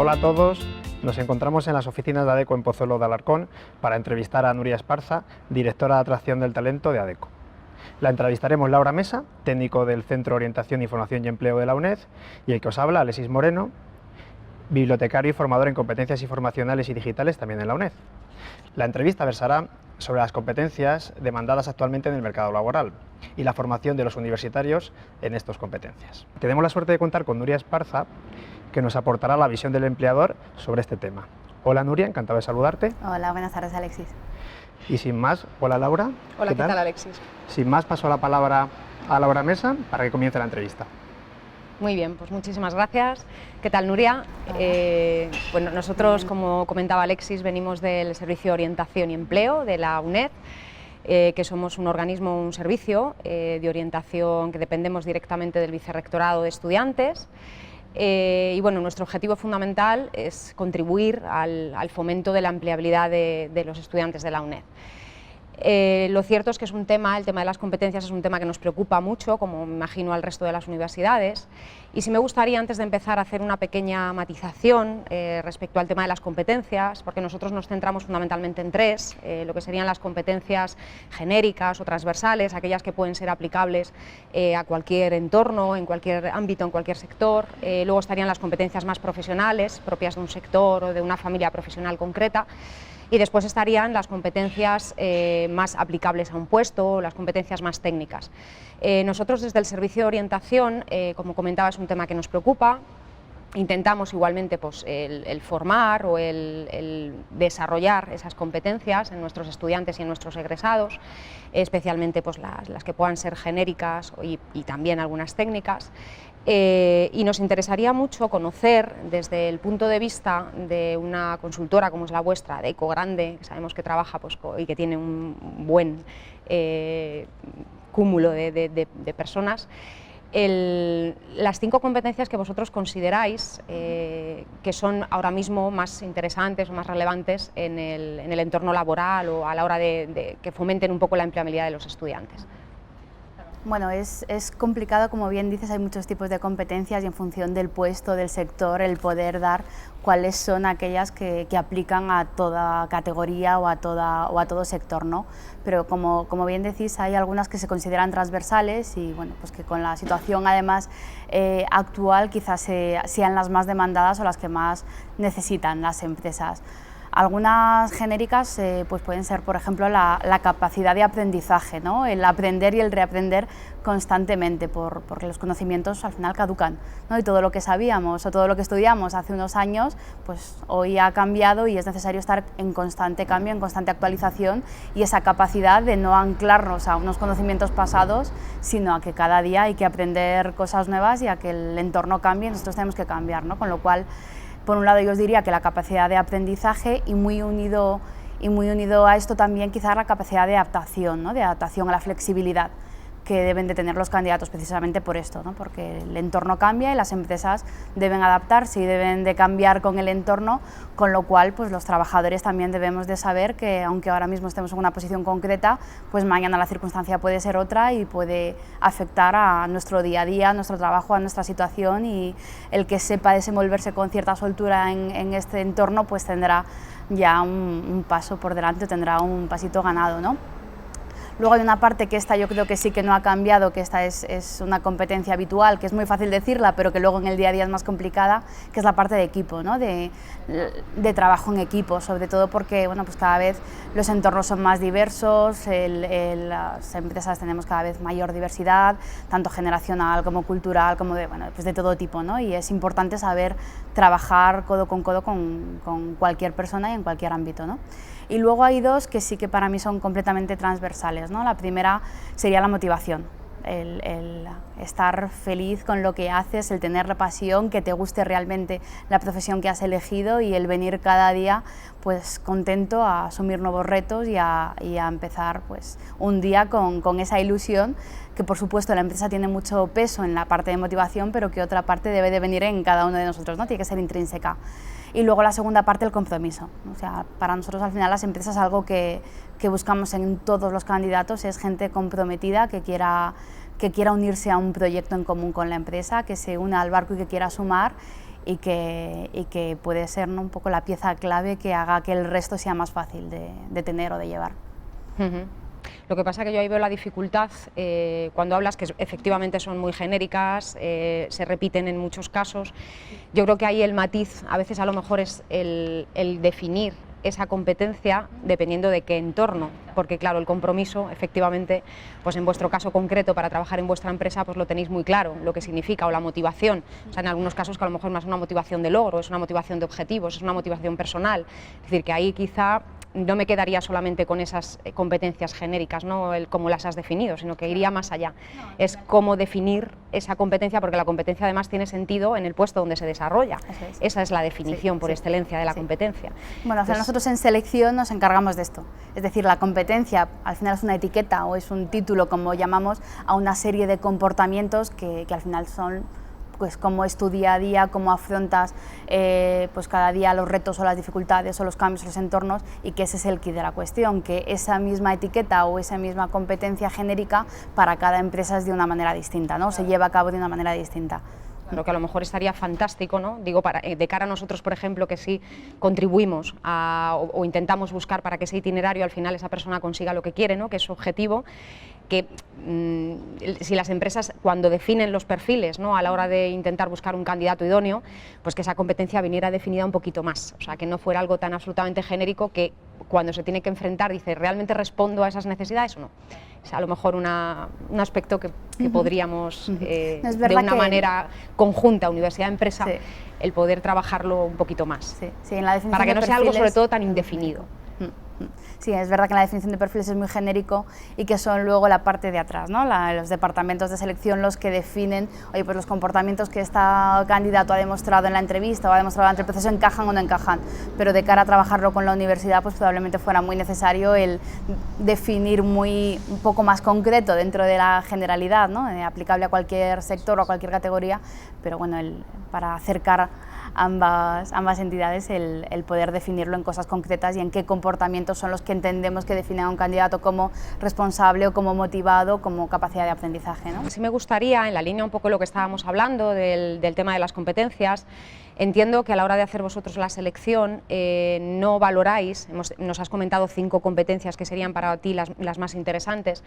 Hola a todos, nos encontramos en las oficinas de ADECO en Pozuelo de Alarcón para entrevistar a Nuria Esparza, directora de Atracción del Talento de ADECO. La entrevistaremos Laura Mesa, técnico del Centro de Orientación, Información y Empleo de la UNED, y el que os habla, Alexis Moreno, bibliotecario y formador en competencias informacionales y digitales también en la UNED. La entrevista versará sobre las competencias demandadas actualmente en el mercado laboral y la formación de los universitarios en estas competencias. Tenemos la suerte de contar con Nuria Esparza, que nos aportará la visión del empleador sobre este tema. Hola Nuria, encantado de saludarte. Hola, buenas tardes Alexis. Y sin más, hola Laura. Hola, ¿qué tal Alexis? Sin más, paso la palabra a Laura Mesa para que comience la entrevista. Muy bien, pues muchísimas gracias. ¿Qué tal, Nuria? Bueno, nosotros, como comentaba Alexis, venimos del Servicio de Orientación y Empleo de la UNED, que somos un organismo, un servicio de orientación que dependemos directamente del Vicerrectorado de Estudiantes. Y bueno, nuestro objetivo fundamental es contribuir al fomento de la empleabilidad de los estudiantes de la UNED. Lo cierto es que es un tema, el tema de las competencias es un tema que nos preocupa mucho, como me imagino al resto de las universidades, y sí me gustaría, antes de empezar, hacer una pequeña matización respecto al tema de las competencias, porque nosotros nos centramos fundamentalmente en tres, lo que serían las competencias genéricas o transversales, aquellas que pueden ser aplicables a cualquier entorno, en cualquier ámbito, en cualquier sector. Luego estarían las competencias más profesionales, propias de un sector o de una familia profesional concreta. Y después estarían las competencias más aplicables a un puesto, las competencias más técnicas. Nosotros desde el Servicio de Orientación, como comentaba, es un tema que nos preocupa. Intentamos igualmente pues, el formar o el desarrollar esas competencias en nuestros estudiantes y en nuestros egresados, especialmente pues, las que puedan ser genéricas y también algunas técnicas. Y nos interesaría mucho conocer desde el punto de vista de una consultora como es la vuestra, ADECO grande, que sabemos que trabaja pues, y que tiene un buen cúmulo de personas, las 5 competencias que vosotros consideráis que son ahora mismo más interesantes o más relevantes en el entorno laboral o a la hora de que fomenten un poco la empleabilidad de los estudiantes. Bueno, es complicado, como bien dices, hay muchos tipos de competencias y en función del puesto, del sector, el poder dar cuáles son aquellas que aplican a toda categoría o a todo sector, ¿no? Pero como bien decís, hay algunas que se consideran transversales y bueno, pues que con la situación además actual quizás sean las más demandadas o las que más necesitan las empresas. Algunas genéricas pues pueden ser, por ejemplo, la capacidad de aprendizaje, ¿no? El aprender y el reaprender constantemente, porque los conocimientos al final caducan, ¿no? Y todo lo que sabíamos o todo lo que estudiamos hace unos años, pues hoy ha cambiado y es necesario estar en constante cambio, en constante actualización, y esa capacidad de no anclarnos a unos conocimientos pasados, sino a que cada día hay que aprender cosas nuevas y a que el entorno cambie y nosotros tenemos que cambiar, ¿no? Con lo cual, por un lado yo os diría que la capacidad de aprendizaje y muy unido a esto también quizás la capacidad de adaptación, ¿no? De adaptación a la flexibilidad que deben de tener los candidatos precisamente por esto, ¿no? Porque el entorno cambia y las empresas deben adaptarse y deben de cambiar con el entorno, con lo cual pues los trabajadores también debemos de saber que aunque ahora mismo estemos en una posición concreta, pues mañana la circunstancia puede ser otra y puede afectar a nuestro día a día, a nuestro trabajo, a nuestra situación, y el que sepa desenvolverse con cierta soltura en este entorno pues tendrá ya un paso por delante, tendrá un pasito ganado, ¿no? Luego hay una parte que esta yo creo que sí que no ha cambiado, que esta es una competencia habitual, que es muy fácil decirla, pero que luego en el día a día es más complicada, que es la parte de equipo, ¿no? de trabajo en equipo, sobre todo porque bueno, pues cada vez los entornos son más diversos, las empresas tenemos cada vez mayor diversidad, tanto generacional como cultural, como pues de todo tipo, ¿no? Y es importante saber trabajar codo con cualquier persona y en cualquier ámbito, ¿no? Y luego hay dos que sí que para mí son completamente transversales, ¿no? La primera sería la motivación, el estar feliz con lo que haces, el tener la pasión, que te guste realmente la profesión que has elegido y el venir cada día pues contento a asumir nuevos retos y a empezar pues un día con esa ilusión, que por supuesto la empresa tiene mucho peso en la parte de motivación, pero que otra parte debe de venir en cada uno de nosotros, ¿no? Tiene que ser intrínseca. Y luego la segunda parte, el compromiso. O sea, para nosotros al final las empresas, algo que buscamos en todos los candidatos es gente comprometida, que quiera unirse a un proyecto en común con la empresa, que se una al barco y que quiera sumar y que puede ser, ¿no?, un poco la pieza clave que haga que el resto sea más fácil de tener o de llevar. Lo que pasa que yo ahí veo la dificultad cuando hablas, que efectivamente son muy genéricas, se repiten en muchos casos. Yo creo que ahí el matiz a veces a lo mejor es el definir esa competencia dependiendo de qué entorno, porque claro, el compromiso efectivamente, pues en vuestro caso concreto para trabajar en vuestra empresa pues lo tenéis muy claro, lo que significa, o la motivación, o sea, en algunos casos que a lo mejor más una motivación de logro, es una motivación de objetivos, es una motivación personal, es decir, que ahí quizá no me quedaría solamente con esas competencias genéricas, ¿no?, cómo las has definido, sino que iría más allá. Es cómo definir esa competencia, porque la competencia además tiene sentido en el puesto donde se desarrolla. Esa es la definición por excelencia de la competencia. Bueno, nosotros en selección nos encargamos de esto. Es decir, la competencia al final es una etiqueta o es un título, como llamamos, a una serie de comportamientos que al final son pues cómo es tu día a día, cómo afrontas pues cada día los retos o las dificultades o los cambios o los entornos, y que ese es el quid de la cuestión, que esa misma etiqueta o esa misma competencia genérica para cada empresa es de una manera distinta, ¿no? Se lleva a cabo de una manera distinta. Lo que a lo mejor estaría fantástico, ¿no?, digo, de cara a nosotros, por ejemplo, que sí contribuimos o intentamos buscar para que ese itinerario al final esa persona consiga lo que quiere, ¿no?, que es su objetivo, que si las empresas cuando definen los perfiles, ¿no?, a la hora de intentar buscar un candidato idóneo, pues que esa competencia viniera definida un poquito más, o sea, que no fuera algo tan absolutamente genérico que cuando se tiene que enfrentar dice, ¿realmente respondo a esas necesidades o no? Es a lo mejor un aspecto que podríamos, de una manera conjunta, universidad-empresa, el poder trabajarlo un poquito más, en la definición para que no sea algo sobre todo tan indefinido. Sí, es verdad que la definición de perfiles es muy genérico y que son luego la parte de atrás, ¿no? Los departamentos de selección los que definen, oye, pues los comportamientos que este candidato ha demostrado en la entrevista o ha demostrado durante el proceso encajan o no encajan, pero de cara a trabajarlo con la universidad pues probablemente fuera muy necesario el definir un poco más concreto dentro de la generalidad, ¿no?, aplicable a cualquier sector o a cualquier categoría, pero bueno, para acercar ambas entidades el poder definirlo en cosas concretas y en qué comportamientos son los que entendemos que definen a un candidato como responsable o como motivado, como capacidad de aprendizaje, ¿no? Sí me gustaría, en la línea un poco de lo que estábamos hablando del tema de las competencias, entiendo que a la hora de hacer vosotros la selección no valoráis, nos has comentado 5 competencias que serían para ti las más interesantes,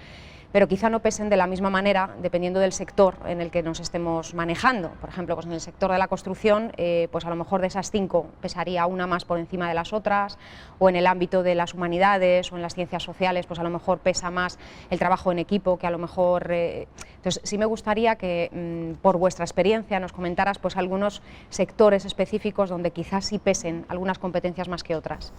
pero quizá no pesen de la misma manera dependiendo del sector en el que nos estemos manejando. Por ejemplo, pues en el sector de la construcción, pues a lo mejor de esas 5 pesaría una más por encima de las otras, o en el ámbito de las humanidades o en las ciencias sociales, pues a lo mejor pesa más el trabajo en equipo, que a lo mejor... Entonces sí me gustaría que por vuestra experiencia nos comentaras pues algunos sectores específicos donde quizás sí pesen algunas competencias más que otras.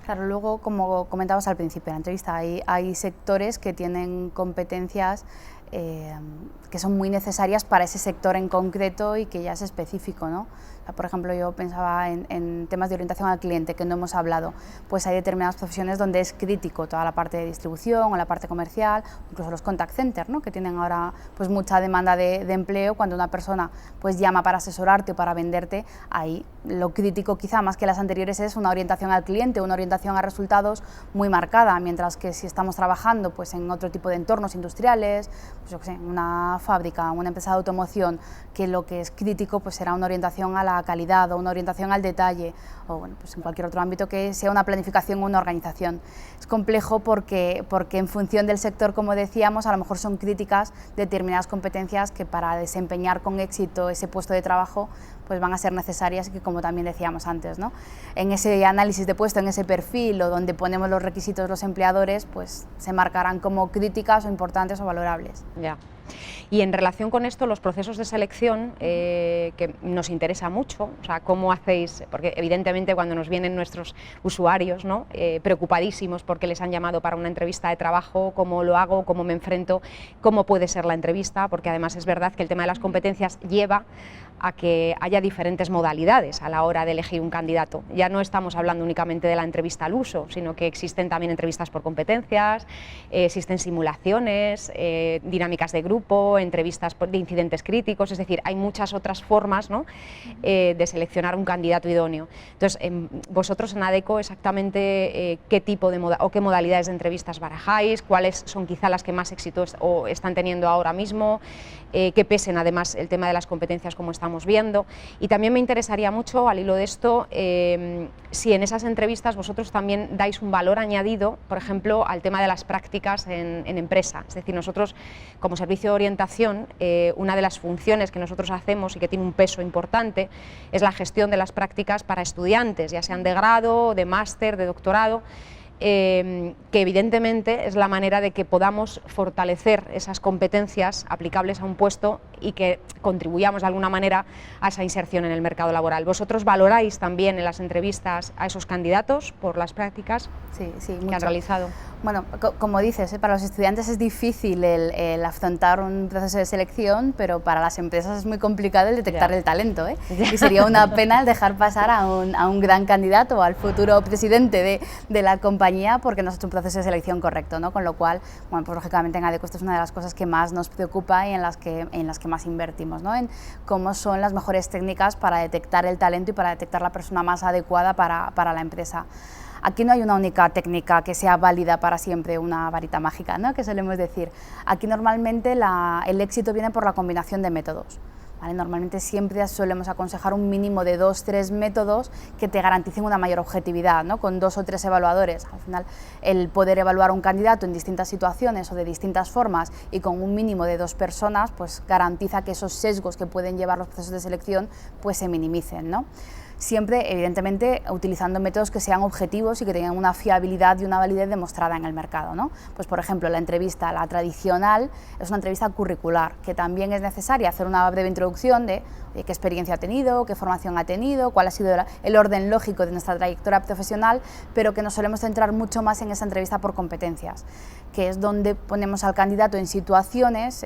Claro, luego, como comentabas al principio de la entrevista, hay sectores que tienen competencias que son muy necesarias para ese sector en concreto y que ya es específico, ¿no? O sea, por ejemplo, yo pensaba en temas de orientación al cliente, que no hemos hablado, pues hay determinadas profesiones donde es crítico toda la parte de distribución o la parte comercial, incluso los contact centers, ¿no?, que tienen ahora pues mucha demanda de empleo. Cuando una persona pues llama para asesorarte o para venderte, ahí lo crítico quizá más que las anteriores es una orientación al cliente, una orientación a resultados muy marcada, mientras que si estamos trabajando pues en otro tipo de entornos industriales, pues yo qué sé, una fábrica, una empresa de automoción, que lo que es crítico pues será una orientación a la calidad o una orientación al detalle, o bueno, pues en cualquier otro ámbito que sea una planificación o una organización. Es complejo porque en función del sector, como decíamos, a lo mejor son críticas determinadas competencias que para desempeñar con éxito ese puesto de trabajo pues van a ser necesarias, y que, como también decíamos antes, ¿no?, en ese análisis de puesto, en ese perfil o donde ponemos los requisitos los empleadores, pues se marcarán como críticas o importantes o valorables. Ya. Y en relación con esto, los procesos de selección, que nos interesa mucho, o sea, cómo hacéis, porque evidentemente cuando nos vienen nuestros usuarios, ¿no?, preocupadísimos porque les han llamado para una entrevista de trabajo, cómo lo hago, cómo me enfrento, cómo puede ser la entrevista, porque además es verdad que el tema de las competencias lleva a que haya diferentes modalidades a la hora de elegir un candidato. Ya no estamos hablando únicamente de la entrevista al uso, sino que existen también entrevistas por competencias, existen simulaciones, dinámicas de grupo, entrevistas de incidentes críticos, es decir, hay muchas otras formas, ¿no?, de seleccionar un candidato idóneo. Entonces, vosotros en ADECO exactamente qué tipo de qué modalidades de entrevistas barajáis, cuáles son quizá las que más éxito están teniendo ahora mismo, que pesen además el tema de las competencias como estamos estamos viendo. Y también me interesaría mucho, al hilo de esto, si en esas entrevistas vosotros también dais un valor añadido, por ejemplo, al tema de las prácticas en empresa. Es decir, nosotros como servicio de orientación, una de las funciones que nosotros hacemos y que tiene un peso importante es la gestión de las prácticas para estudiantes, ya sean de grado, de máster, de doctorado, que evidentemente es la manera de que podamos fortalecer esas competencias aplicables a un puesto y que contribuyamos de alguna manera a esa inserción en el mercado laboral. ¿Vosotros valoráis también en las entrevistas a esos candidatos por las prácticas que han realizado? Bueno, como dices, para los estudiantes es difícil el afrontar un proceso de selección, pero para las empresas es muy complicado el detectar el talento, y sería una pena el dejar pasar a un gran candidato o al futuro presidente de la compañía porque no se ha hecho un proceso de selección correcto, ¿no? Con lo cual, bueno, pues lógicamente en ADECO esto es una de las cosas que más nos preocupa y en las que más invertimos, ¿no? En cómo son las mejores técnicas para detectar el talento y para detectar la persona más adecuada para la empresa. Aquí no hay una única técnica que sea válida para siempre, una varita mágica, ¿no? Que solemos decir. Aquí normalmente el éxito viene por la combinación de métodos. ¿Vale? Normalmente siempre solemos aconsejar un mínimo de 2 o 3 métodos que te garanticen una mayor objetividad, ¿no? Con 2 o 3 evaluadores. Al final, el poder evaluar a un candidato en distintas situaciones o de distintas formas y con un mínimo de 2 personas, pues garantiza que esos sesgos que pueden llevar los procesos de selección pues se minimicen, ¿no? Siempre, evidentemente, utilizando métodos que sean objetivos y que tengan una fiabilidad y una validez demostrada en el mercado, ¿no? Pues, por ejemplo, la entrevista, la tradicional, es una entrevista curricular, que también es necesaria hacer una breve introducción de qué experiencia ha tenido, qué formación ha tenido, cuál ha sido el orden lógico de nuestra trayectoria profesional, pero que nos solemos centrar mucho más en esa entrevista por competencias, que es donde ponemos al candidato en situaciones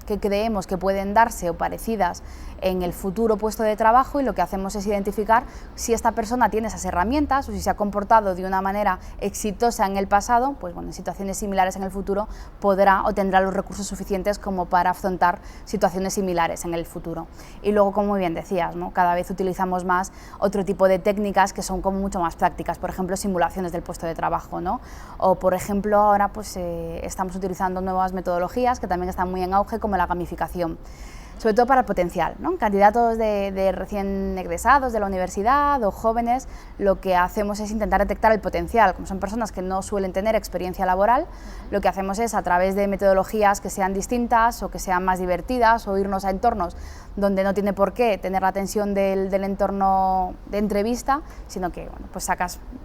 que creemos que pueden darse o parecidas en el futuro puesto de trabajo, y lo que hacemos es identificar si esta persona tiene esas herramientas o si se ha comportado de una manera exitosa en el pasado, pues bueno, en situaciones similares en el futuro podrá o tendrá los recursos suficientes como para afrontar situaciones similares en el futuro. Y luego, como muy bien decías, ¿no? Cada vez utilizamos más otro tipo de técnicas que son como mucho más prácticas, por ejemplo, simulaciones del puesto de trabajo, ¿no? O, por ejemplo, ahora pues estamos utilizando nuevas metodologías que también están muy en auge, como la gamificación, sobre todo para el potencial, ¿no? Candidatos de recién egresados de la universidad o jóvenes, lo que hacemos es intentar detectar el potencial. Como son personas que no suelen tener experiencia laboral, lo que hacemos es, a través de metodologías que sean distintas o que sean más divertidas, o irnos a entornos donde no tiene por qué tener la tensión del entorno de entrevista, sino que bueno, pues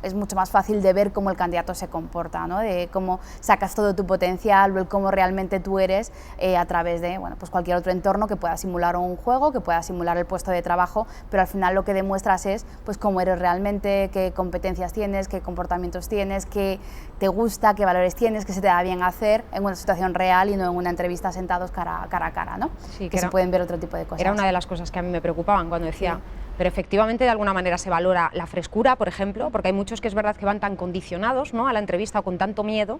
es mucho más fácil de ver cómo el candidato se comporta, ¿no? De cómo sacas todo tu potencial, ver cómo realmente tú eres a través de bueno, pues cualquier otro entorno que pueda simular un juego, que pueda simular el puesto de trabajo, pero al final lo que demuestras es pues cómo eres realmente, qué competencias tienes, qué comportamientos tienes, qué te gusta, qué valores tienes, qué se te da bien hacer en una situación real y no en una entrevista sentados cara a cara, ¿no? Sí, que se pueden ver otro tipo de cosas. Era una de las cosas que a mí me preocupaban cuando decía, pero efectivamente de alguna manera se valora la frescura, por ejemplo, porque hay muchos que es verdad que van tan condicionados, ¿no?, a la entrevista o con tanto miedo,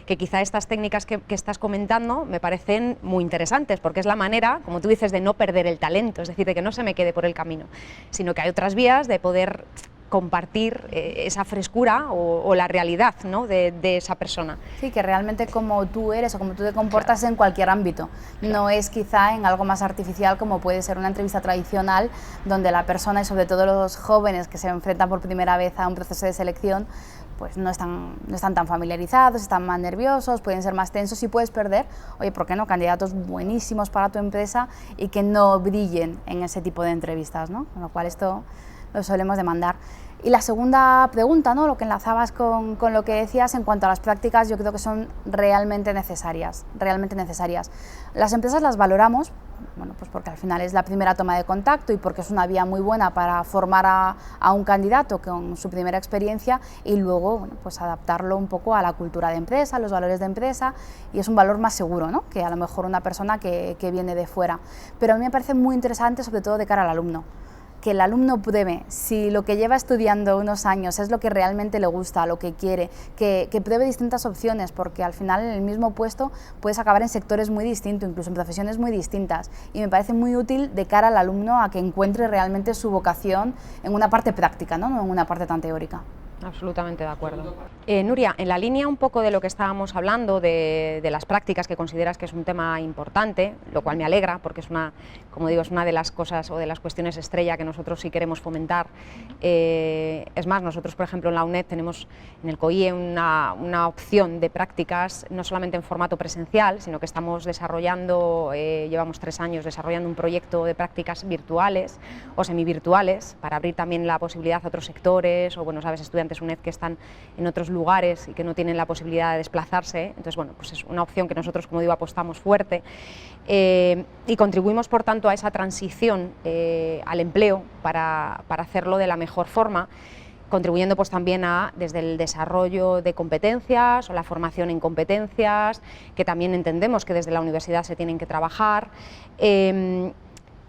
que quizá estas técnicas que estás comentando me parecen muy interesantes, porque es la manera, como tú dices, de no perder el talento, es decir, de que no se me quede por el camino, sino que hay otras vías de poder compartir esa frescura o la realidad, ¿no?, de esa persona. Sí, que realmente como tú eres o como tú te comportas en cualquier ámbito, no es quizá en algo más artificial como puede ser una entrevista tradicional, donde la persona, y sobre todo los jóvenes que se enfrentan por primera vez a un proceso de selección, pues no están tan familiarizados, están más nerviosos, pueden ser más tensos y puedes perder, oye, ¿por qué no?, candidatos buenísimos para tu empresa y que no brillen en ese tipo de entrevistas, ¿no? Con lo cual esto lo solemos demandar. Y la segunda pregunta, ¿no?, lo que enlazabas con lo que decías en cuanto a las prácticas, yo creo que son realmente necesarias, Las empresas las valoramos, bueno, pues porque al final es la primera toma de contacto y porque es una vía muy buena para formar a un candidato con su primera experiencia y luego, bueno, pues adaptarlo un poco a la cultura de empresa, a los valores de empresa, y es un valor más seguro, ¿no?, que a lo mejor una persona que viene de fuera. Pero a mí me parece muy interesante, sobre todo de cara al alumno, que el alumno pruebe si lo que lleva estudiando unos años es lo que realmente le gusta, lo que quiere, que pruebe distintas opciones, porque al final en el mismo puesto puedes acabar en sectores muy distintos, incluso en profesiones muy distintas, y me parece muy útil de cara al alumno a que encuentre realmente su vocación en una parte práctica, no en una parte tan teórica. Absolutamente de acuerdo. Nuria, en la línea un poco de lo que estábamos hablando, de las prácticas, que consideras que es un tema importante, lo cual me alegra, porque es una, como digo, es una de las cosas o de las cuestiones estrella que nosotros sí queremos fomentar. Es más, nosotros, por ejemplo, en la UNED tenemos en el COIE una opción de prácticas, no solamente en formato presencial, sino que estamos desarrollando, llevamos 3 años desarrollando un proyecto de prácticas virtuales o semivirtuales, para abrir también la posibilidad a otros sectores, o bueno, sabes, estudiantes UNED que están en otros lugares y que no tienen la posibilidad de desplazarse. Entonces, bueno, pues es una opción que nosotros, como digo, apostamos fuerte y contribuimos, por tanto, a esa transición al empleo para hacerlo de la mejor forma, contribuyendo pues también desde el desarrollo de competencias o la formación en competencias, que también entendemos que desde la universidad se tienen que trabajar.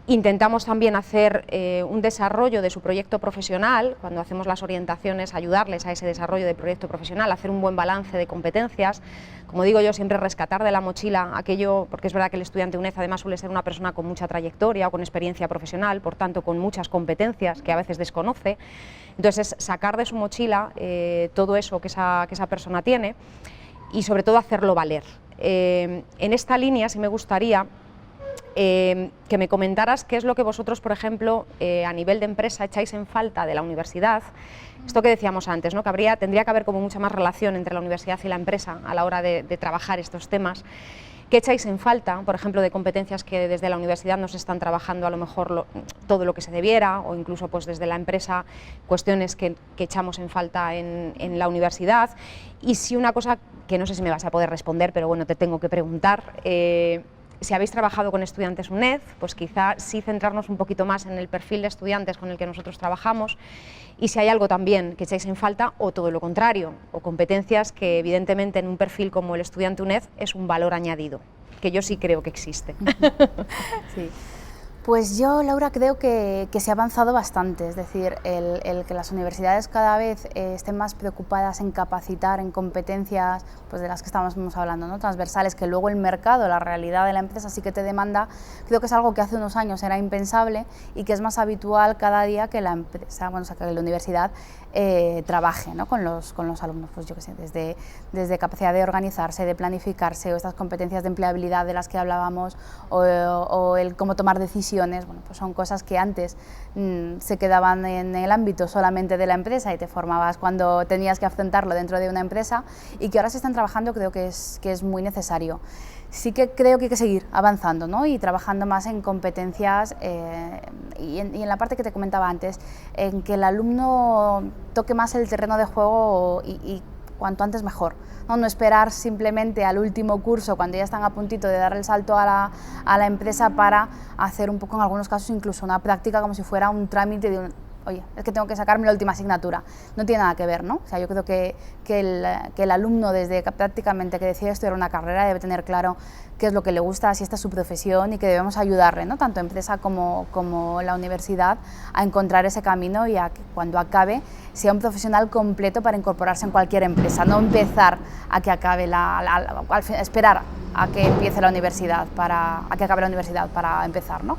Intentamos también hacer un desarrollo de su proyecto profesional, cuando hacemos las orientaciones, ayudarles a ese desarrollo de proyecto profesional, hacer un buen balance de competencias. Como digo yo, siempre rescatar de la mochila aquello, porque es verdad que el estudiante UNED además suele ser una persona con mucha trayectoria o con experiencia profesional, por tanto con muchas competencias que a veces desconoce. Entonces es sacar de su mochila todo eso que esa persona tiene y sobre todo hacerlo valer. En esta línea sí me gustaría que me comentaras qué es lo que vosotros, por ejemplo, a nivel de empresa echáis en falta de la universidad. Esto que decíamos antes, ¿no? Que tendría que haber como mucha más relación entre la universidad y la empresa a la hora de trabajar estos temas. ¿Qué echáis en falta, por ejemplo, de competencias que desde la universidad no se están trabajando a lo mejor todo lo que se debiera, o incluso pues desde la empresa cuestiones que echamos en falta en la universidad? Y si una cosa que no sé si me vas a poder responder, pero bueno, te tengo que preguntar, si habéis trabajado con estudiantes UNED, pues quizá sí centrarnos un poquito más en el perfil de estudiantes con el que nosotros trabajamos, y si hay algo también que echáis en falta, o todo lo contrario, o competencias que evidentemente en un perfil como el estudiante UNED es un valor añadido, que yo sí creo que existe. Sí. Pues yo, Laura, creo que se ha avanzado bastante, es decir, el que las universidades cada vez estén más preocupadas en capacitar en competencias pues de las que estábamos hablando, ¿no? Transversales, que luego el mercado, la realidad de la empresa sí que te demanda, creo que es algo que hace unos años era impensable y que es más habitual cada día que la empresa, bueno, o sea, que la universidad trabaje, ¿no? con los alumnos, pues yo qué sé, desde capacidad de organizarse, de planificarse, o estas competencias de empleabilidad de las que hablábamos, o el cómo tomar decisiones. Bueno, pues son cosas que antes se quedaban en el ámbito solamente de la empresa y te formabas cuando tenías que afrontarlo dentro de una empresa, y que ahora se están trabajando. Creo que es muy necesario. Sí que creo que hay que seguir avanzando, ¿no? Y trabajando más en competencias y en la parte que te comentaba antes, en que el alumno toque más el terreno de juego y cuanto antes mejor, ¿no? No esperar simplemente al último curso, cuando ya están a puntito de dar el salto a la empresa, para hacer un poco, en algunos casos, incluso una práctica como si fuera un trámite de oye, es que tengo que sacarme la última asignatura. No tiene nada que ver, ¿no? O sea, yo creo que el alumno, desde que prácticamente que decide estudiar una carrera, debe tener claro qué es lo que le gusta, si esta es su profesión, y que debemos ayudarle, ¿no? Tanto empresa como la universidad, a encontrar ese camino y a que cuando acabe sea un profesional completo para incorporarse en cualquier empresa, no empezar a que acabe esperar a que empiece la universidad a que acabe la universidad para empezar, ¿no?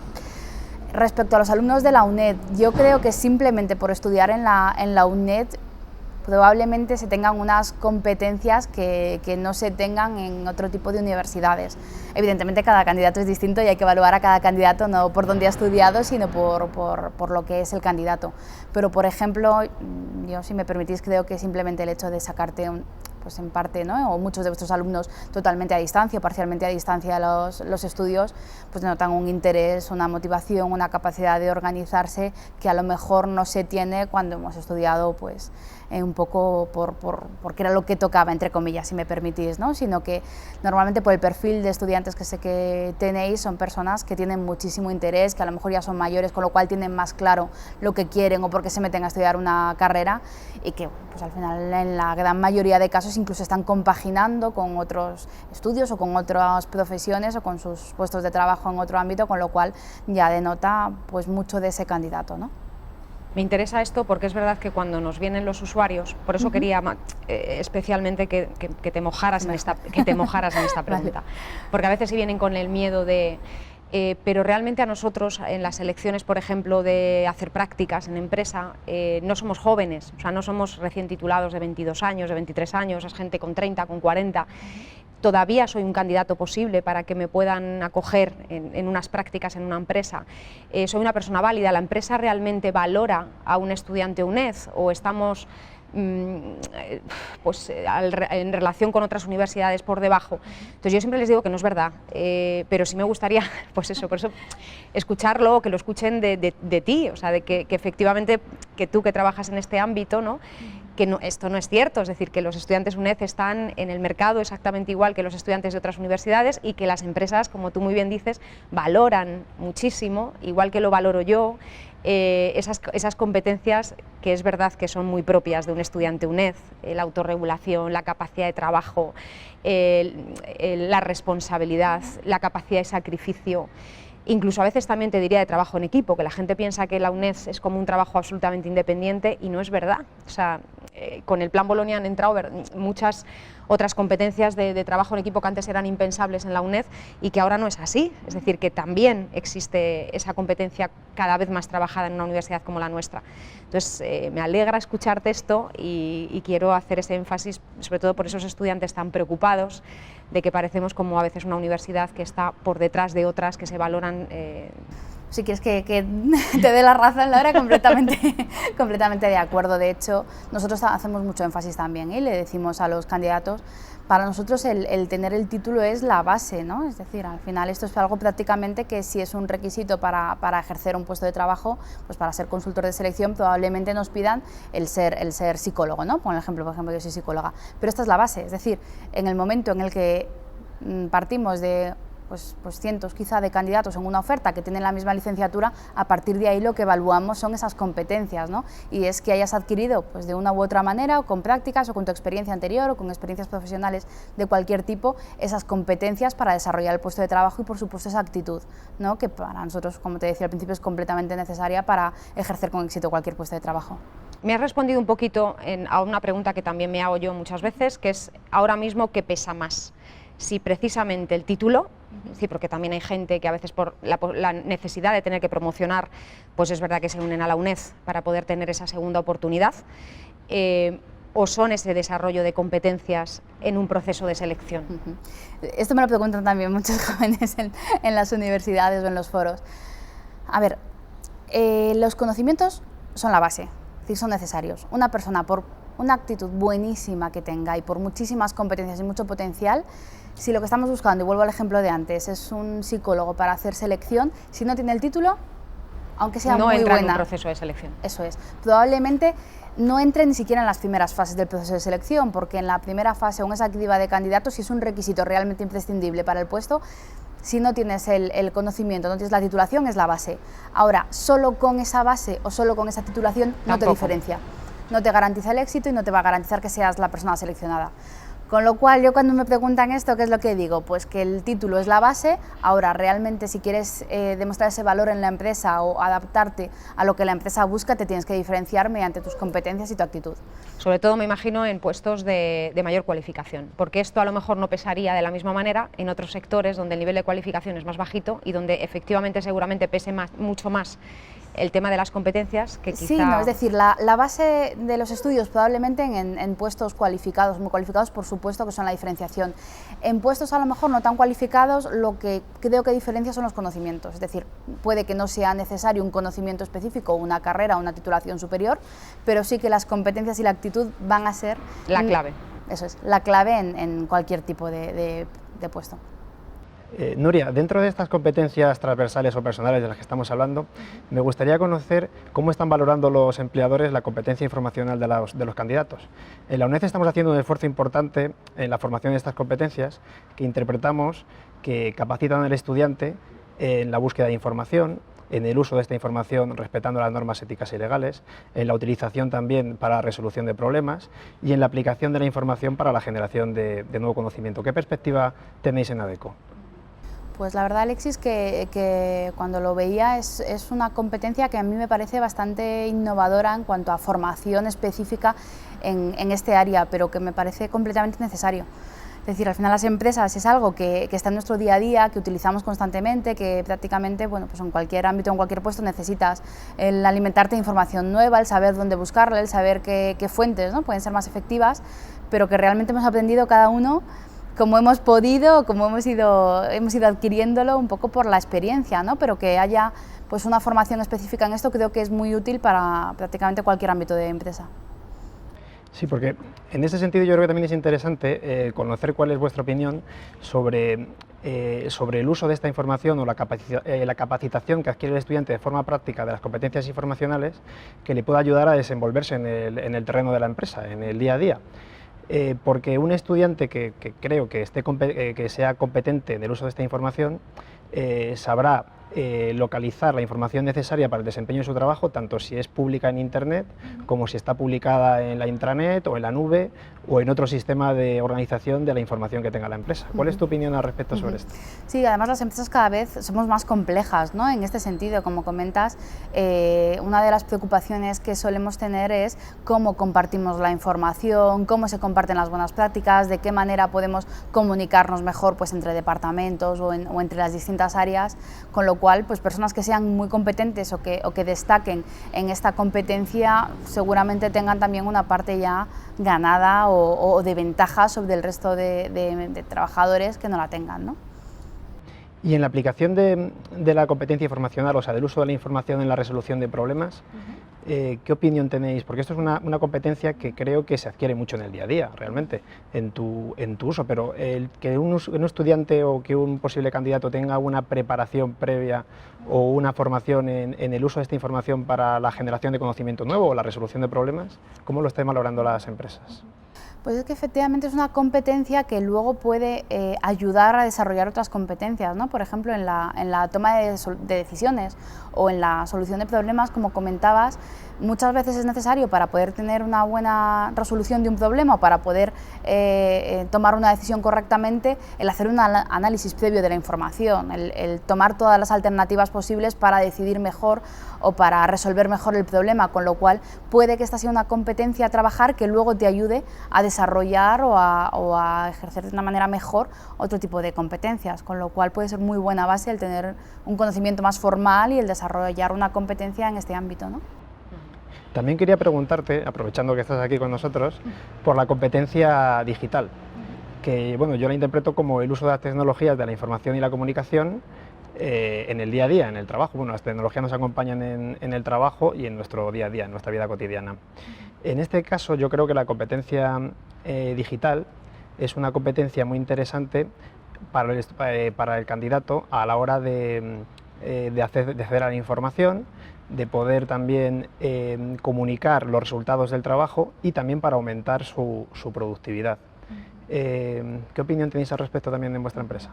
Respecto a los alumnos de la UNED, yo creo que simplemente por estudiar en la UNED probablemente se tengan unas competencias que no se tengan en otro tipo de universidades. Evidentemente cada candidato es distinto y hay que evaluar a cada candidato no por dónde ha estudiado, sino por lo que es el candidato. Pero, por ejemplo, yo, si me permitís, creo que simplemente el hecho de sacarte pues en parte, ¿no? O muchos de vuestros alumnos totalmente a distancia, parcialmente a distancia los estudios, pues notan un interés, una motivación, una capacidad de organizarse que a lo mejor no se tiene cuando hemos estudiado pues un poco porque era lo que tocaba, entre comillas, si me permitís, ¿no? Sino que normalmente por el perfil de estudiantes que sé que tenéis son personas que tienen muchísimo interés, que a lo mejor ya son mayores, con lo cual tienen más claro lo que quieren o por qué se meten a estudiar una carrera, y que pues al final en la gran mayoría de casos incluso están compaginando con otros estudios o con otras profesiones o con sus puestos de trabajo en otro ámbito, con lo cual ya denota pues mucho de ese candidato, ¿no? Me interesa esto porque es verdad que cuando nos vienen los usuarios, por eso quería especialmente que te mojaras en esta pregunta, porque a veces si vienen con el miedo de pero realmente a nosotros en las selecciones, por ejemplo, de hacer prácticas en empresa, no somos jóvenes, o sea, no somos recién titulados de 22 años, de 23 años, es gente con 30, con 40. Todavía soy un candidato posible para que me puedan acoger en unas prácticas en una empresa. Soy una persona válida, ¿la empresa realmente valora a un estudiante UNED o estamos pues, en relación con otras universidades por debajo? Entonces yo siempre les digo que no es verdad, pero sí me gustaría, pues eso, por eso escucharlo, que lo escuchen de ti, o sea, de que efectivamente que tú que trabajas en este ámbito, ¿no?, que no, esto no es cierto, es decir, que los estudiantes UNED están en el mercado exactamente igual que los estudiantes de otras universidades y que las empresas, como tú muy bien dices, valoran muchísimo, igual que lo valoro yo, esas competencias que es verdad que son muy propias de un estudiante UNED, la autorregulación, la capacidad de trabajo, la responsabilidad, la capacidad de sacrificio. Incluso a veces también te diría de trabajo en equipo, que la gente piensa que la UNED es como un trabajo absolutamente independiente y no es verdad. O sea, con el Plan Bolonia han entrado muchas otras competencias de trabajo en equipo que antes eran impensables en la UNED y que ahora no es así. Es decir, que también existe esa competencia cada vez más trabajada en una universidad como la nuestra. Entonces, me alegra escucharte esto y quiero hacer ese énfasis, sobre todo por esos estudiantes tan preocupados de que parecemos como a veces una universidad que está por detrás de otras que se valoran. Si quieres que te dé la razón, Laura, completamente de acuerdo. De hecho, nosotros hacemos mucho énfasis también y le decimos a los candidatos, para nosotros el tener el título es la base, ¿no? Es decir, al final esto es algo prácticamente que si es un requisito para ejercer un puesto de trabajo, pues para ser consultor de selección probablemente nos pidan el ser psicólogo, ¿no? Por ejemplo, yo soy psicóloga, pero esta es la base, es decir, en el momento en el que partimos de pues cientos quizá de candidatos en una oferta que tienen la misma licenciatura, a partir de ahí lo que evaluamos son esas competencias, ¿no? Y es que hayas adquirido pues de una u otra manera, o con prácticas, o con tu experiencia anterior, o con experiencias profesionales de cualquier tipo, esas competencias para desarrollar el puesto de trabajo y por supuesto esa actitud, ¿no?, que para nosotros, como te decía al principio, es completamente necesaria para ejercer con éxito cualquier puesto de trabajo. Me has respondido un poquito a una pregunta que también me hago yo muchas veces, que es ahora mismo ¿qué pesa más? Si precisamente el título, sí, porque también hay gente que a veces por la necesidad de tener que promocionar, pues es verdad que se unen a la UNED para poder tener esa segunda oportunidad, o son ese desarrollo de competencias en un proceso de selección. Esto me lo preguntan también muchos jóvenes en las universidades o en los foros. A ver, los conocimientos son la base, es decir, son necesarios. Una persona, por una actitud buenísima que tenga y por muchísimas competencias y mucho potencial, si lo que estamos buscando, y vuelvo al ejemplo de antes, es un psicólogo para hacer selección, si no tiene el título, aunque sea no muy entra buena, en un proceso de selección. Eso es, probablemente no entre ni siquiera en las primeras fases del proceso de selección, porque en la primera fase, o en esa criba de candidatos, si es un requisito realmente imprescindible para el puesto, si no tienes el conocimiento, no tienes la titulación, es la base. Ahora, solo con esa base o solo con esa titulación no te diferencia. No te garantiza el éxito y no te va a garantizar que seas la persona seleccionada. Con lo cual, yo cuando me preguntan esto, ¿qué es lo que digo? Pues que el título es la base. Ahora, realmente, si quieres demostrar ese valor en la empresa o adaptarte a lo que la empresa busca, te tienes que diferenciar mediante tus competencias y tu actitud. Sobre todo, me imagino, en puestos de mayor cualificación, porque esto a lo mejor no pesaría de la misma manera en otros sectores donde el nivel de cualificación es más bajito y donde efectivamente seguramente pese mucho más el tema de las competencias que quizá... Sí, no, es decir, la base de los estudios probablemente en puestos cualificados, muy cualificados, por supuesto que son la diferenciación. En puestos a lo mejor no tan cualificados, lo que creo que diferencia son los conocimientos, es decir, puede que no sea necesario un conocimiento específico, una carrera, una titulación superior, pero sí que las competencias y la actitud van a ser... la clave. Eso es, la clave en cualquier tipo de puesto. Nuria, dentro de estas competencias transversales o personales de las que estamos hablando, me gustaría conocer cómo están valorando los empleadores la competencia informacional de los candidatos. En la UNED estamos haciendo un esfuerzo importante en la formación de estas competencias que interpretamos que capacitan al estudiante en la búsqueda de información, en el uso de esta información respetando las normas éticas y legales, en la utilización también para la resolución de problemas y en la aplicación de la información para la generación de nuevo conocimiento. ¿Qué perspectiva tenéis en ADECO? Pues la verdad, Alexis, que cuando lo veía es una competencia que a mí me parece bastante innovadora en cuanto a formación específica en este área, pero que me parece completamente necesario. Es decir, al final las empresas es algo que está en nuestro día a día, que utilizamos constantemente, que prácticamente, bueno, pues en cualquier ámbito, en cualquier puesto necesitas el alimentarte de información nueva, el saber dónde buscarla, el saber qué fuentes, ¿no?, pueden ser más efectivas, pero que realmente hemos aprendido cada uno como hemos podido, como hemos ido adquiriéndolo un poco por la experiencia, ¿no?, pero que haya pues una formación específica en esto creo que es muy útil para prácticamente cualquier ámbito de empresa. Sí, porque en ese sentido yo creo que también es interesante conocer cuál es vuestra opinión sobre el uso de esta información o la capacitación que adquiere el estudiante de forma práctica de las competencias informacionales que le pueda ayudar a desenvolverse en el terreno de la empresa, en el día a día. Porque un estudiante que creo que sea competente en el uso de esta información sabrá localizar la información necesaria para el desempeño de su trabajo, tanto si es pública en Internet como si está publicada en la intranet o en la nube o en otro sistema de organización de la información que tenga la empresa. ¿Cuál es tu opinión al respecto sobre esto? Sí, además las empresas cada vez somos más complejas, ¿no?, en este sentido, como comentas, una de las preocupaciones que solemos tener es cómo compartimos la información, cómo se comparten las buenas prácticas, de qué manera podemos comunicarnos mejor pues, entre departamentos o entre las distintas áreas, con lo cual pues, personas que sean muy competentes o que destaquen en esta competencia seguramente tengan también una parte ya ganada o de ventaja sobre el resto de trabajadores que no la tengan, ¿no? Y en la aplicación de la competencia informacional, o sea, del uso de la información en la resolución de problemas, ¿qué opinión tenéis? Porque esto es una competencia que creo que se adquiere mucho en el día a día, realmente, en tu uso, pero que un estudiante o que un posible candidato tenga una preparación previa o una formación en el uso de esta información para la generación de conocimiento nuevo o la resolución de problemas, ¿cómo lo estáis valorando las empresas? Pues es que efectivamente es una competencia que luego puede ayudar a desarrollar otras competencias, ¿no? Por ejemplo, en la toma de decisiones o en la solución de problemas, como comentabas, muchas veces es necesario para poder tener una buena resolución de un problema o para poder tomar una decisión correctamente, el hacer un análisis previo de la información, el tomar todas las alternativas posibles para decidir mejor o para resolver mejor el problema, con lo cual puede que esta sea una competencia a trabajar que luego te ayude a desarrollar o a ejercer de una manera mejor otro tipo de competencias, con lo cual puede ser muy buena base el tener un conocimiento más formal y el desarrollar una competencia en este ámbito, ¿no? También quería preguntarte, aprovechando que estás aquí con nosotros, por la competencia digital, que bueno, yo la interpreto como el uso de las tecnologías de la información y la comunicación en el día a día, en el trabajo. Bueno, las tecnologías nos acompañan en el trabajo y en nuestro día a día, en nuestra vida cotidiana. En este caso yo creo que la competencia digital es una competencia muy interesante para el candidato a la hora de acceder a la información, de poder también comunicar los resultados del trabajo y también para aumentar su productividad. ¿Qué opinión tenéis al respecto también en vuestra empresa?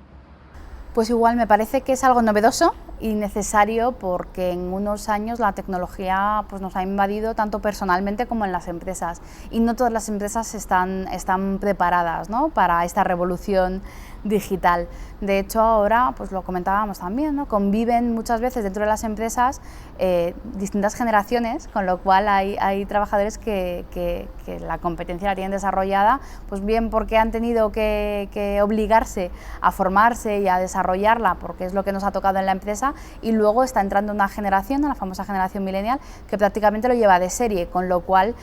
Pues igual me parece que es algo novedoso y necesario porque en unos años la tecnología pues, nos ha invadido tanto personalmente como en las empresas y no todas las empresas están preparadas, ¿no?, para esta revolución digital. De hecho ahora, pues lo comentábamos también, ¿no?, conviven muchas veces dentro de las empresas distintas generaciones, con lo cual hay trabajadores que la competencia la tienen desarrollada, pues bien porque han tenido que obligarse a formarse y a desarrollarla porque es lo que nos ha tocado en la empresa, y luego está entrando una generación, la famosa generación millennial, que prácticamente lo lleva de serie, con lo cual,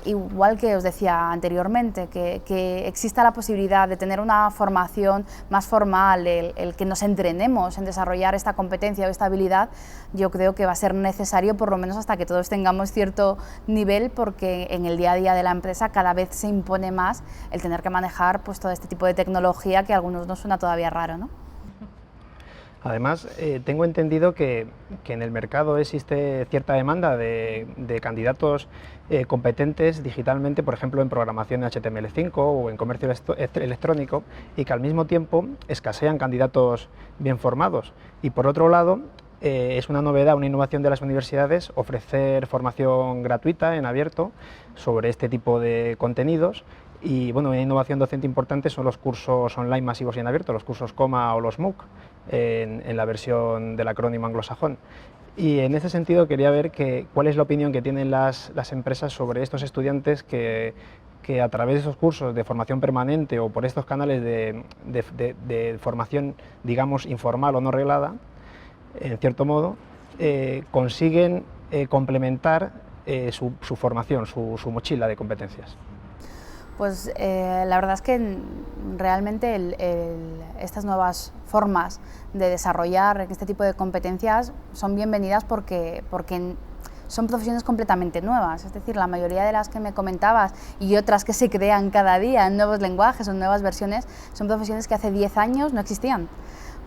igual que os decía anteriormente, que exista la posibilidad de tener una formación más formal, el que nos entrenemos en desarrollar esta competencia o esta habilidad, yo creo que va a ser necesario por lo menos hasta que todos tengamos cierto nivel, porque en el día a día de la empresa cada vez se impone más el tener que manejar pues, todo este tipo de tecnología que a algunos nos suena todavía raro, ¿no? Además, tengo entendido que en el mercado existe cierta demanda de candidatos competentes digitalmente, por ejemplo, en programación HTML5 o en comercio electrónico, y que al mismo tiempo escasean candidatos bien formados. Y por otro lado, es una novedad, una innovación de las universidades ofrecer formación gratuita en abierto sobre este tipo de contenidos, Y bueno, una innovación docente importante son los cursos online masivos y en abierto, los cursos COMA o los MOOC, en la versión del acrónimo anglosajón. Y en ese sentido quería ver cuál es la opinión que tienen las empresas sobre estos estudiantes que a través de esos cursos de formación permanente o por estos canales de formación, digamos, informal o no reglada, en cierto modo, consiguen complementar su formación, su mochila de competencias. Pues la verdad es que realmente estas nuevas formas de desarrollar este tipo de competencias son bienvenidas porque son profesiones completamente nuevas, es decir, la mayoría de las que me comentabas y otras que se crean cada día en nuevos lenguajes o nuevas versiones son profesiones que hace 10 años no existían.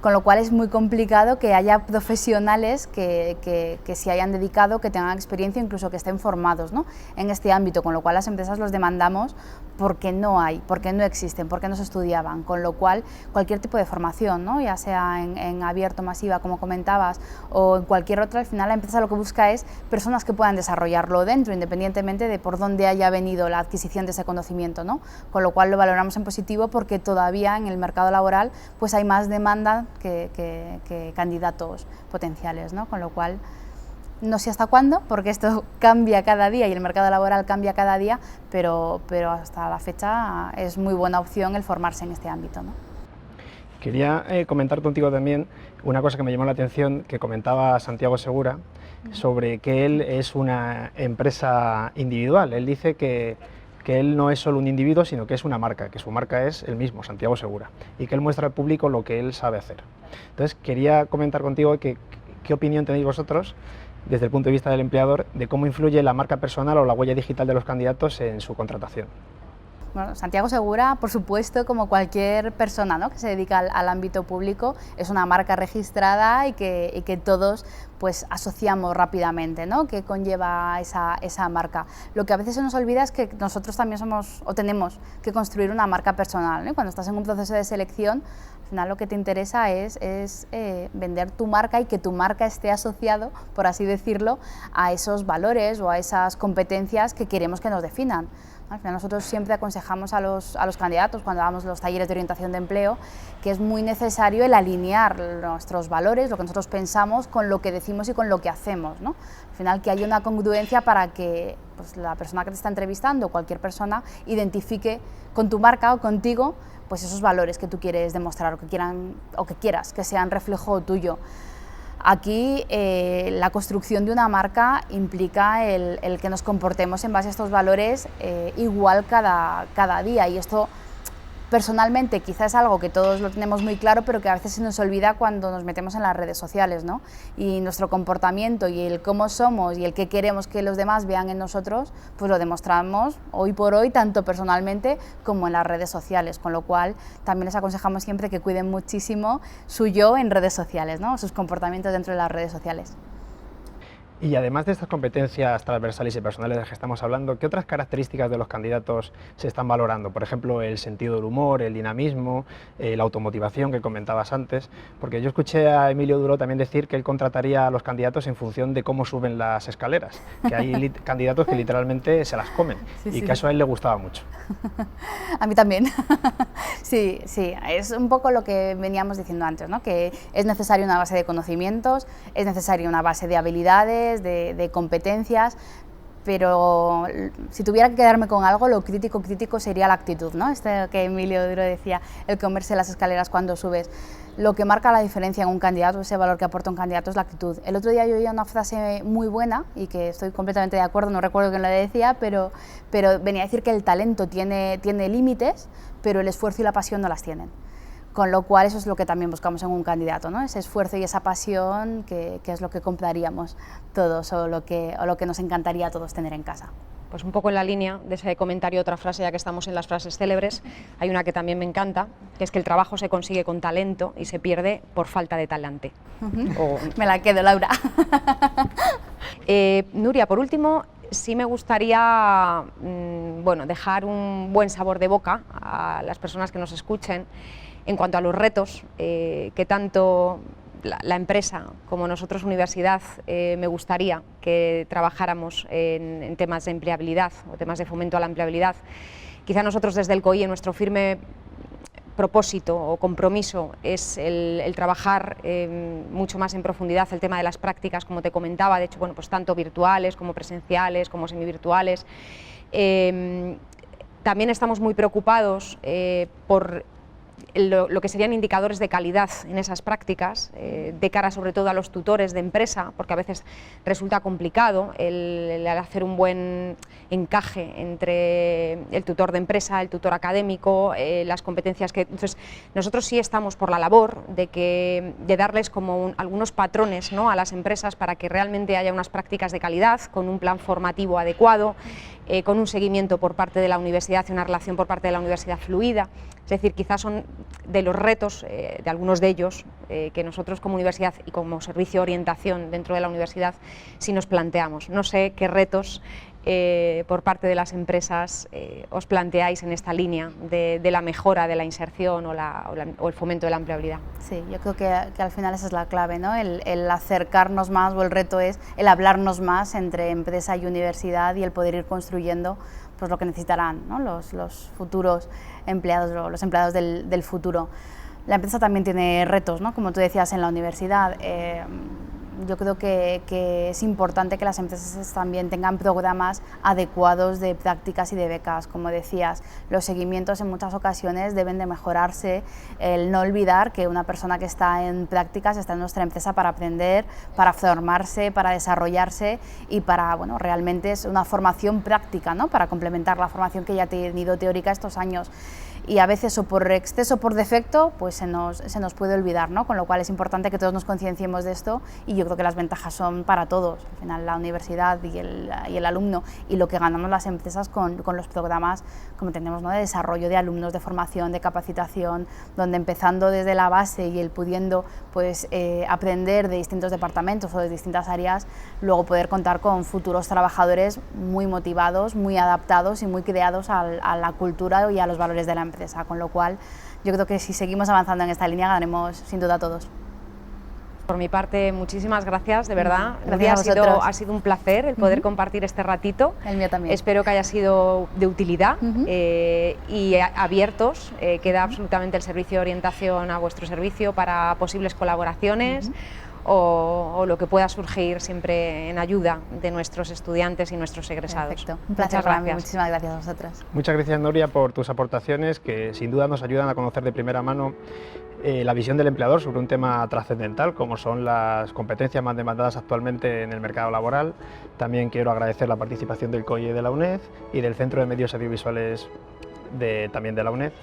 Con lo cual es muy complicado que haya profesionales que se hayan dedicado, que tengan experiencia, incluso que estén formados, ¿no?, en este ámbito, con lo cual las empresas los demandamos porque no hay, porque no existen, porque no se estudiaban, con lo cual cualquier tipo de formación, ¿no?, ya sea en abierto, masiva, como comentabas, o en cualquier otra, al final la empresa lo que busca es personas que puedan desarrollarlo dentro, independientemente de por dónde haya venido la adquisición de ese conocimiento, ¿no?, con lo cual lo valoramos en positivo porque todavía en el mercado laboral pues hay más demanda que candidatos potenciales, ¿no?, con lo cual no sé hasta cuándo, porque esto cambia cada día y el mercado laboral cambia cada día, pero hasta la fecha es muy buena opción el formarse en este ámbito, ¿no? Quería comentar contigo también una cosa que me llamó la atención, que comentaba Santiago Segura, sobre que él es una empresa individual. Él dice que él no es solo un individuo, sino que es una marca, que su marca es él mismo, Santiago Segura, y que él muestra al público lo que él sabe hacer. Entonces, quería comentar contigo qué opinión tenéis vosotros, desde el punto de vista del empleador, de cómo influye la marca personal o la huella digital de los candidatos en su contratación. Bueno, Santiago Segura, por supuesto, como cualquier persona, ¿no?, que se dedica al ámbito público, es una marca registrada y que todos pues asociamos rápidamente, ¿no?, que conlleva esa marca. Lo que a veces se nos olvida es que nosotros también somos o tenemos que construir una marca personal, ¿no? Cuando estás en un proceso de selección, al final lo que te interesa es vender tu marca y que tu marca esté asociado, por así decirlo, a esos valores o a esas competencias que queremos que nos definan. Al final nosotros siempre aconsejamos a los candidatos cuando damos los talleres de orientación de empleo que es muy necesario el alinear nuestros valores, lo que nosotros pensamos, con lo que decimos y con lo que hacemos, ¿no? Al final que haya una congruencia para que pues, la persona que te está entrevistando, cualquier persona, identifique con tu marca o contigo pues esos valores que tú quieres demostrar o que quieras que sean reflejo tuyo. Aquí la construcción de una marca implica el que nos comportemos en base a estos valores igual cada día, y esto personalmente quizás es algo que todos lo tenemos muy claro, pero que a veces se nos olvida cuando nos metemos en las redes sociales, ¿no? Y nuestro comportamiento y el cómo somos y el que queremos que los demás vean en nosotros, pues lo demostramos hoy por hoy, tanto personalmente como en las redes sociales, con lo cual también les aconsejamos siempre que cuiden muchísimo su yo en redes sociales, ¿no?, sus comportamientos dentro de las redes sociales. Y además de estas competencias transversales y personales de las que estamos hablando, ¿qué otras características de los candidatos se están valorando? Por ejemplo, el sentido del humor, el dinamismo, la automotivación que comentabas antes, porque yo escuché a Emilio Duro también decir que él contrataría a los candidatos en función de cómo suben las escaleras, que hay candidatos que literalmente se las comen, y que eso a él le gustaba mucho. A mí también. Sí, es un poco lo que veníamos diciendo antes, ¿no?, que es necesaria una base de conocimientos, es necesaria una base de habilidades, de competencias, pero si tuviera que quedarme con algo, lo crítico sería la actitud, ¿no? Esto que Emilio Duro decía, el comerse las escaleras cuando subes. Lo que marca la diferencia en un candidato, ese valor que aporta un candidato, es la actitud. El otro día yo oía una frase muy buena y que estoy completamente de acuerdo, no recuerdo quién lo decía, pero venía a decir que el talento tiene límites, pero el esfuerzo y la pasión no las tienen. Con lo cual eso es lo que también buscamos en un candidato, ¿no?, ese esfuerzo y esa pasión que es lo que compraríamos todos o lo que nos encantaría a todos tener en casa. Pues un poco en la línea de ese comentario, otra frase, ya que estamos en las frases célebres, hay una que también me encanta, que es que el trabajo se consigue con talento y se pierde por falta de talante. Me la quedo, Laura. Nuria, por último, sí me gustaría dejar un buen sabor de boca a las personas que nos escuchen en cuanto a los retos que tanto la empresa como nosotros universidad me gustaría que trabajáramos en temas de empleabilidad o temas de fomento a la empleabilidad. Quizá nosotros desde el COIE, nuestro firme propósito o compromiso es el trabajar mucho más en profundidad el tema de las prácticas, como te comentaba, de hecho, bueno, pues tanto virtuales como presenciales, como semivirtuales. También estamos muy preocupados por lo que serían indicadores de calidad en esas prácticas, de cara sobre todo a los tutores de empresa, porque a veces resulta complicado el hacer un buen encaje entre el tutor de empresa, el tutor académico, las competencias que... Entonces, nosotros sí estamos por la labor de darles como algunos patrones, ¿no?, a las empresas para que realmente haya unas prácticas de calidad, con un plan formativo adecuado, con un seguimiento por parte de la universidad y una relación por parte de la universidad fluida. Es decir, quizás son de los retos, de algunos de ellos, que nosotros como universidad y como servicio de orientación dentro de la universidad sí nos planteamos. No sé qué retos por parte de las empresas os planteáis en esta línea de la mejora de la inserción o el fomento de la empleabilidad. Sí, yo creo que al final esa es la clave, ¿no? El acercarnos más, o el reto es el hablarnos más entre empresa y universidad y el poder ir construyendo pues lo que necesitarán, ¿no?, los futuros empleados o los empleados del futuro. La empresa también tiene retos, ¿no?, como tú decías, en la universidad. Yo creo que es importante que las empresas también tengan programas adecuados de prácticas y de becas. Como decías, los seguimientos en muchas ocasiones deben de mejorarse, el no olvidar que una persona que está en prácticas está en nuestra empresa para aprender, para formarse, para desarrollarse y para, bueno, realmente es una formación práctica, ¿no?, para complementar la formación que ya ha tenido teórica estos años. Y a veces o por exceso o por defecto pues se nos puede olvidar, ¿no?, con lo cual es importante que todos nos concienciemos de esto y yo creo que las ventajas son para todos, al final la universidad y el alumno, y lo que ganamos las empresas con los programas como tenemos, ¿no?, de desarrollo de alumnos, de formación, de capacitación, donde empezando desde la base y el pudiendo pues aprender de distintos departamentos o de distintas áreas, luego poder contar con futuros trabajadores muy motivados, muy adaptados y muy creados a la cultura y a los valores de la empresa. Con lo cual, yo creo que si seguimos avanzando en esta línea, ganaremos sin duda todos. Por mi parte, muchísimas gracias, de verdad. Gracias a vosotros. Ha sido un placer el poder compartir este ratito. El mío también. Espero que haya sido de utilidad y abiertos. Queda absolutamente el servicio de orientación a vuestro servicio para posibles colaboraciones. O lo que pueda surgir siempre en ayuda de nuestros estudiantes y nuestros egresados. Perfecto. Un placer, Muchas gracias. Muchísimas gracias a vosotras. Muchas gracias, Nuria, por tus aportaciones que sin duda nos ayudan a conocer de primera mano la visión del empleador sobre un tema trascendental como son las competencias más demandadas actualmente en el mercado laboral. También quiero agradecer la participación del COIE de la UNED y del Centro de Medios Audiovisuales también de la UNED,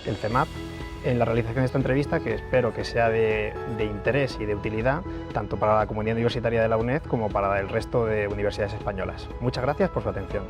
el CEMAP, en la realización de esta entrevista, que espero que sea de interés y de utilidad tanto para la comunidad universitaria de la UNED como para el resto de universidades españolas. Muchas gracias por su atención.